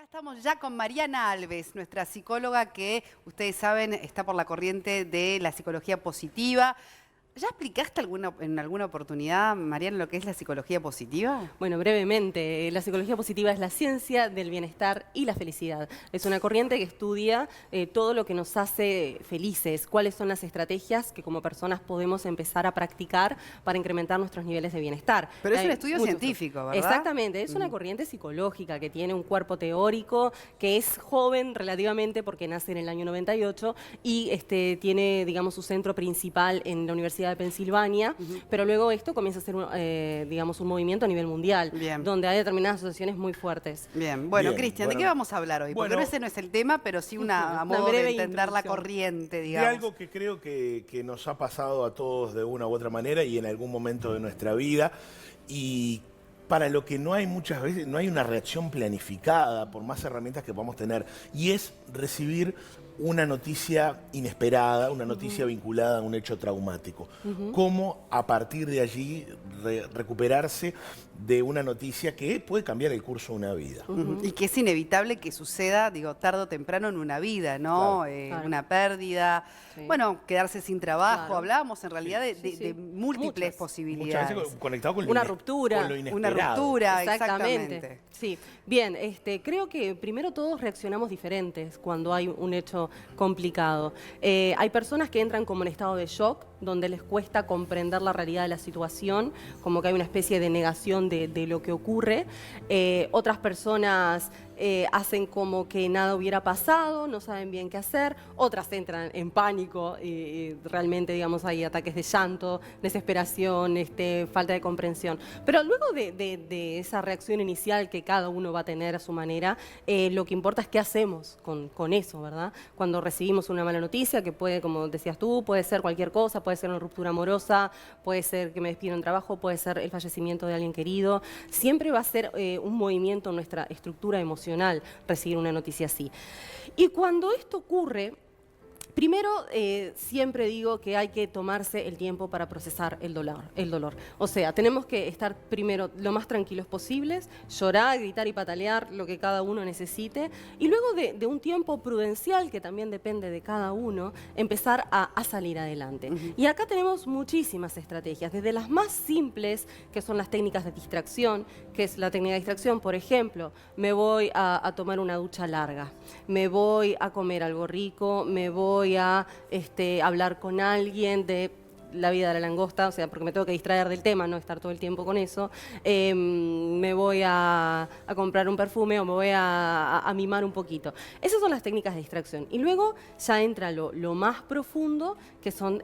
Estamos ya con Mariana Alves, nuestra psicóloga que, ustedes saben, está por la corriente de la psicología positiva. ¿Ya explicaste en alguna oportunidad, Mariana, lo que es la psicología positiva? Bueno, brevemente, la psicología positiva es la ciencia del bienestar y la felicidad. Es una corriente que estudia todo lo que nos hace felices, cuáles son las estrategias que como personas podemos empezar a practicar para incrementar nuestros niveles de bienestar. Pero es un estudio científico, ¿verdad? Exactamente, es una corriente psicológica que tiene un cuerpo teórico, que es joven relativamente porque nace en el año 98 y tiene, digamos, su centro principal en la Universidad de Pensilvania, pero luego esto comienza a ser, digamos, un movimiento a nivel mundial, donde hay determinadas asociaciones muy fuertes. Bien, bueno, Cristian, ¿de qué vamos a hablar hoy? Porque ese no es el tema, pero sí a modo de entender la corriente, digamos. De algo que creo que nos ha pasado a todos de una u otra manera y en algún momento de nuestra vida, y para lo que no hay muchas veces, no hay una reacción planificada por más herramientas que podamos tener, y es recibir una noticia inesperada, una noticia vinculada a un hecho traumático. Cómo a partir de allí recuperarse de una noticia que puede cambiar el curso de una vida. Y que es inevitable que suceda, digo, tarde o temprano en una vida, ¿no? Claro. Una pérdida, bueno, quedarse sin trabajo. Claro. Hablábamos en realidad de múltiples posibilidades. Muchas veces conectado con Una ruptura. con lo inesperado. Una ruptura, Exactamente. exactamente. Sí, bien, creo que primero todos reaccionamos diferentes cuando hay un hecho complicado. Hay personas que entran como en estado de shock, donde les cuesta comprender la realidad de la situación, como que hay una especie de negación de lo que ocurre. Otras personas hacen como que nada hubiera pasado, no saben bien qué hacer. Otras entran en pánico y realmente, digamos, hay ataques de llanto, desesperación, falta de comprensión. Pero luego de esa reacción inicial que cada uno va a tener a su manera, lo que importa es qué hacemos con eso, ¿verdad? Cuando recibimos una mala noticia, que puede, como decías tú, puede ser cualquier cosa, puede ser una ruptura amorosa, puede ser que me despido en trabajo, puede ser el fallecimiento de alguien querido. Siempre va a ser un movimiento en nuestra estructura emocional recibir una noticia así. Y cuando esto ocurre, primero, siempre digo que hay que tomarse el tiempo para procesar el dolor. O sea, tenemos que estar primero lo más tranquilos posibles, llorar, gritar y patalear lo que cada uno necesite, y luego de un tiempo prudencial, que también depende de cada uno, empezar a salir adelante. Y acá tenemos muchísimas estrategias, desde las más simples, que son las técnicas de distracción, que es la técnica de distracción, por ejemplo, me voy a tomar una ducha larga, me voy a comer algo rico, me voy a hablar con alguien de la vida de la langosta, o sea, porque me tengo que distraer del tema, no estar todo el tiempo con eso. Me voy a comprar un perfume o me voy a mimar un poquito. Esas son las técnicas de distracción. Y luego ya entra lo más profundo, que son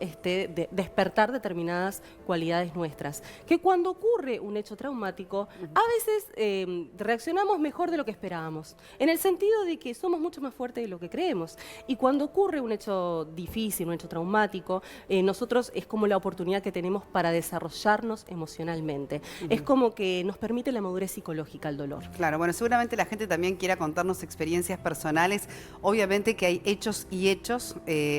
despertar determinadas cualidades nuestras. Que cuando ocurre un hecho traumático, a veces reaccionamos mejor de lo que esperábamos, en el sentido de que somos mucho más fuertes de lo que creemos. Y cuando ocurre un hecho difícil, un hecho traumático, nosotros es como la oportunidad que tenemos para desarrollarnos emocionalmente. Es como que nos permite la madurez psicológica el dolor. Claro, bueno, seguramente la gente también quiera contarnos experiencias personales. Obviamente que hay hechos y hechos.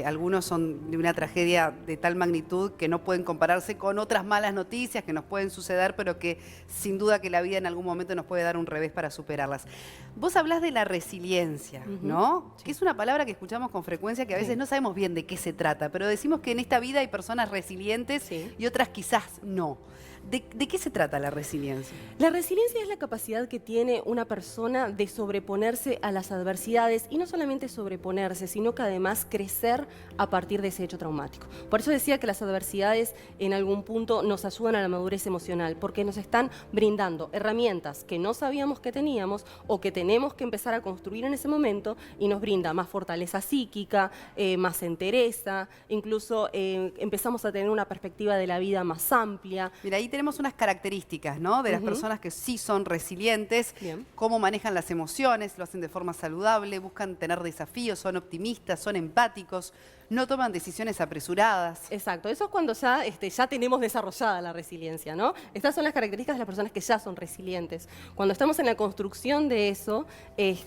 Algunos son de una tragedia de tal magnitud que no pueden compararse con otras malas noticias que nos pueden suceder, pero que sin duda que la vida en algún momento nos puede dar un revés para superarlas. Vos hablás de la resiliencia, ¿no? Sí. Que es una palabra que escuchamos con frecuencia, que a veces no sabemos bien de qué se trata, pero decimos que en esta vida hay personas resilientes y otras quizás no. ¿De qué se trata la resiliencia? La resiliencia es la capacidad que tiene una persona de sobreponerse a las adversidades, y no solamente sobreponerse, sino que además crecer a partir de ese hecho traumático. Por eso decía que las adversidades en algún punto nos ayudan a la madurez emocional, porque nos están brindando herramientas que no sabíamos que teníamos o que tenemos que empezar a construir en ese momento, y nos brinda más fortaleza psíquica, más entereza, incluso empezamos a tener una perspectiva de la vida más amplia. Mira, ahí tenemos unas características, ¿no? De las personas que sí son resilientes, cómo manejan las emociones, lo hacen de forma saludable, buscan tener desafíos, son optimistas, son empáticos, no toman decisiones apresuradas. Exacto, eso es cuando ya tenemos desarrollada la resiliencia, ¿no? Estas son las características de las personas que ya son resilientes. Cuando estamos en la construcción de eso,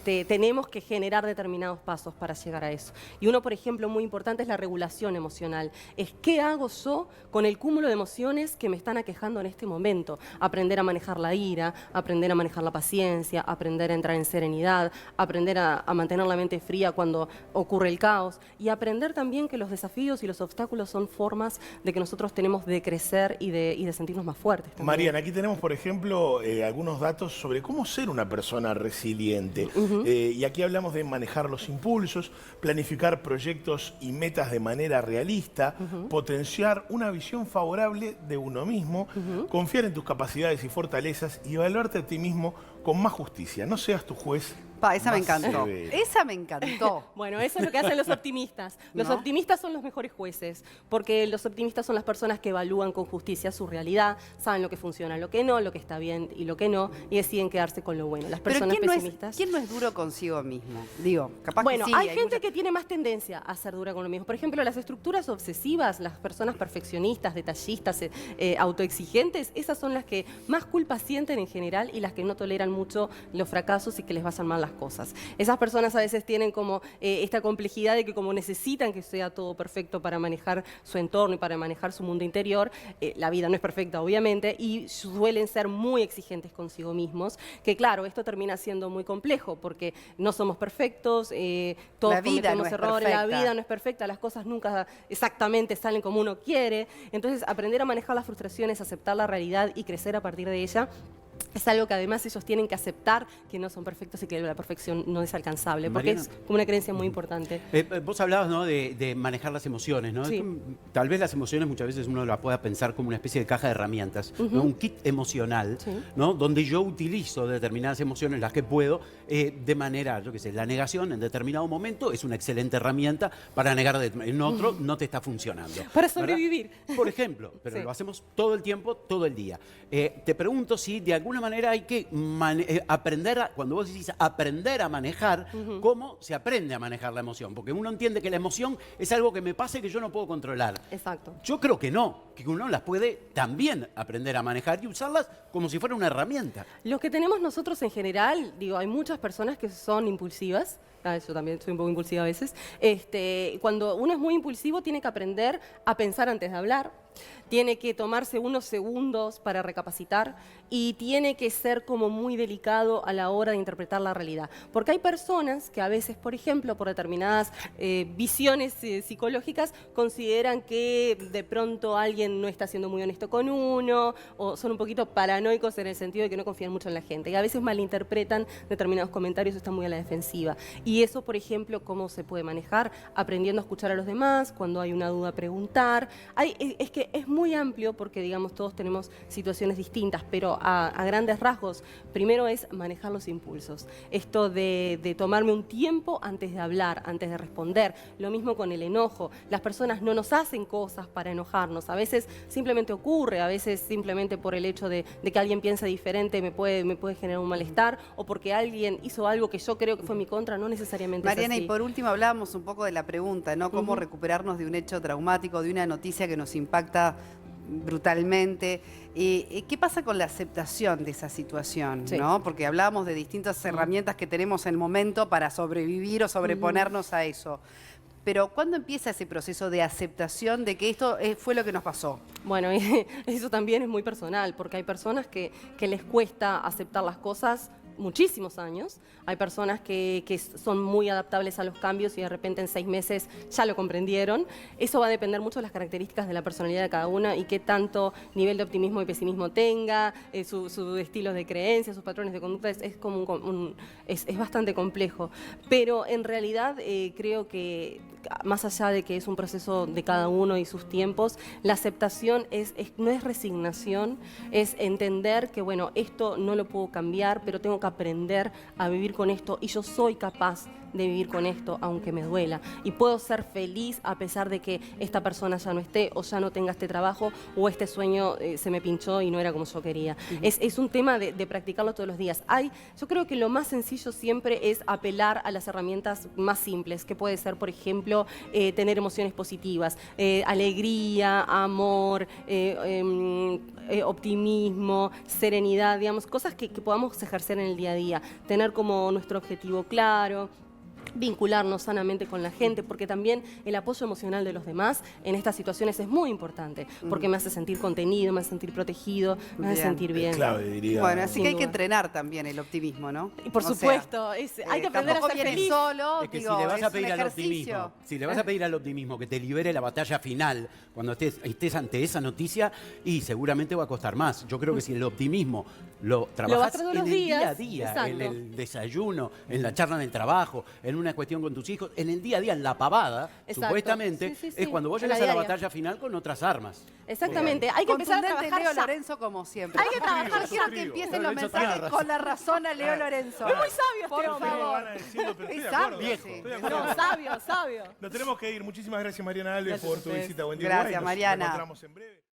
tenemos que generar determinados pasos para llegar a eso. Y uno, por ejemplo, muy importante es la regulación emocional. Es qué hago yo con el cúmulo de emociones que me están aquejando pasando en este momento. Aprender a manejar la ira, aprender a manejar la paciencia, aprender a entrar en serenidad, aprender a mantener la mente fría cuando ocurre el caos y aprender también que los desafíos y los obstáculos son formas de que nosotros tenemos de crecer y de sentirnos más fuertes también. Mariana, aquí tenemos, por ejemplo, algunos datos sobre cómo ser una persona resiliente. Y aquí hablamos de manejar los impulsos, planificar proyectos y metas de manera realista, potenciar una visión favorable de uno mismo, confiar en tus capacidades y fortalezas y evaluarte a ti mismo con más justicia. No seas tu juez. Esa me más encantó. severo. Esa me encantó. Bueno, eso es lo que hacen los optimistas. Los ¿No? optimistas son los mejores jueces, porque los optimistas son las personas que evalúan con justicia su realidad, saben lo que funciona, lo que no, lo que está bien y lo que no, y deciden quedarse con lo bueno. Las Pero personas ¿quién pesimistas... no es duro consigo mismo? Digo, capaz Bueno, que sí. hay gente mucha- que tiene más tendencia a ser dura con lo mismo. Por ejemplo, las estructuras obsesivas, las personas perfeccionistas, detallistas, autoexigentes, esas son las que más culpa sienten en general y las que no toleran mucho los fracasos y que les vayan mal las cosas. Esas personas a veces tienen como esta complejidad de que como necesitan que sea todo perfecto para manejar su entorno y para manejar su mundo interior, la vida no es perfecta obviamente y suelen ser muy exigentes consigo mismos, que claro, esto termina siendo muy complejo porque no somos perfectos, todos La vida cometemos no es errores, la perfecta. vida no es perfecta, las cosas nunca exactamente salen como uno quiere, entonces aprender a manejar las frustraciones, aceptar la realidad y crecer a partir de ella, es algo que además ellos tienen que aceptar que no son perfectos y que la perfección no es alcanzable, porque Mariana. es como una creencia muy importante. Vos hablabas, ¿no?, de manejar las emociones, ¿no? Sí. Tal vez las emociones muchas veces uno las pueda pensar como una especie de caja de herramientas, ¿no? Un kit emocional, Sí. ¿no? Donde yo utilizo determinadas emociones, las que puedo, de manera, yo qué sé, la negación en determinado momento es una excelente herramienta para negar, en otro no te está funcionando. Para ¿verdad? sobrevivir. Por ejemplo, pero Sí. lo hacemos todo el tiempo, todo el día. Te pregunto si de alguna manera hay que aprender cuando vos decís aprender a manejar, ¿cómo se aprende a manejar la emoción? Porque uno entiende que la emoción es algo que me pasa y que yo no puedo controlar. Exacto. Yo creo que no, que uno las puede también aprender a manejar y usarlas como si fuera una herramienta. Lo que tenemos nosotros en general, digo, hay muchas personas que son impulsivas. Yo también soy un poco impulsiva a veces. Cuando uno es muy impulsivo, tiene que aprender a pensar antes de hablar, tiene que tomarse unos segundos para recapacitar y tiene que ser como muy delicado a la hora de interpretar la realidad. Porque hay personas que a veces, por ejemplo, por determinadas visiones psicológicas, consideran que de pronto alguien no está siendo muy honesto con uno o son un poquito paranoicos en el sentido de que no confían mucho en la gente. Y a veces malinterpretan determinados comentarios, están muy a la defensiva. Y eso, por ejemplo, ¿cómo se puede manejar? Aprendiendo a escuchar a los demás, cuando hay una duda, preguntar. Es que es muy amplio porque, digamos, todos tenemos situaciones distintas, pero a grandes rasgos, primero es manejar los impulsos. Esto de tomarme un tiempo antes de hablar, antes de responder. Lo mismo con el enojo. Las personas no nos hacen cosas para enojarnos. A veces simplemente ocurre, a veces simplemente por el hecho de que alguien piensa diferente me puede generar un malestar o porque alguien hizo algo que yo creo que fue en mi contra, no necesariamente Mariana, es así. y por último hablábamos un poco de la pregunta, ¿no? Cómo recuperarnos de un hecho traumático, de una noticia que nos impacta brutalmente. ¿Qué pasa con la aceptación de esa situación? Sí. ¿No? Porque hablábamos de distintas herramientas que tenemos en el momento para sobrevivir o sobreponernos a eso. Pero ¿cuándo empieza ese proceso de aceptación de que esto fue lo que nos pasó? Bueno, eso también es muy personal, porque hay personas que les cuesta aceptar las cosas muchísimos años. Hay personas que son muy adaptables a los cambios y de repente en 6 meses ya lo comprendieron. Eso va a depender mucho de las características de la personalidad de cada una y qué tanto nivel de optimismo y pesimismo tenga, su estilo de creencia, sus patrones de conducta. Es como es bastante complejo. Pero en realidad creo que más allá de que es un proceso de cada uno y sus tiempos, la aceptación no es resignación, es entender que, bueno, esto no lo puedo cambiar, pero tengo que aprender a vivir con esto y yo soy capaz de vivir con esto aunque me duela y puedo ser feliz a pesar de que esta persona ya no esté o ya no tenga este trabajo o este sueño se me pinchó y no era como yo quería. Es un tema de practicarlo todos los días. Yo creo que lo más sencillo siempre es apelar a las herramientas más simples, que puede ser, por ejemplo, tener emociones positivas, alegría, amor, optimismo, serenidad, digamos, cosas que podamos ejercer en el día a día, tener como nuestro objetivo claro. vincularnos sanamente con la gente, porque también el apoyo emocional de los demás en estas situaciones es muy importante, porque me hace sentir contenido, me hace sentir protegido, me hace Bien. sentir bien. Es clave, diría. Bueno, así Sin que hay que duda. entrenar también el optimismo, ¿no? Y por O sea, supuesto, hay que aprender a tampoco ser viene feliz. solo, Es que digo, si le vas es a un pedir al ejercicio. optimismo, si le vas a pedir al optimismo que te libere la batalla final cuando estés ante esa noticia, y seguramente va a costar más. Yo creo que si el optimismo lo trabajas todos en los el día a días, día, en exacto. el desayuno, en la charla del trabajo, en una cuestión con tus hijos, en el día a día, en la pavada, Exacto. supuestamente, Sí, sí, sí. es cuando vos En la llegas a la diaria. batalla final con otras armas. Exactamente, hay que empezar a Contundente trabajar Leo ya. Lorenzo como siempre. Hay que trabajar Quiero ya. que empiecen los Lorenzo tenía mensajes razón. con la razón a Leo Lorenzo. Es muy sabio Por este hombre. favor. Van a decirlo, pero estoy Es de acuerdo. sabio, Viejo, sí. estoy de acuerdo. No, sabio, sabio. Nos tenemos que ir. Muchísimas gracias, Mariana Alves, Gracias por a tu ustedes. visita. Buen día. Gracias, Uruguay. Nos Mariana. encontramos en breve.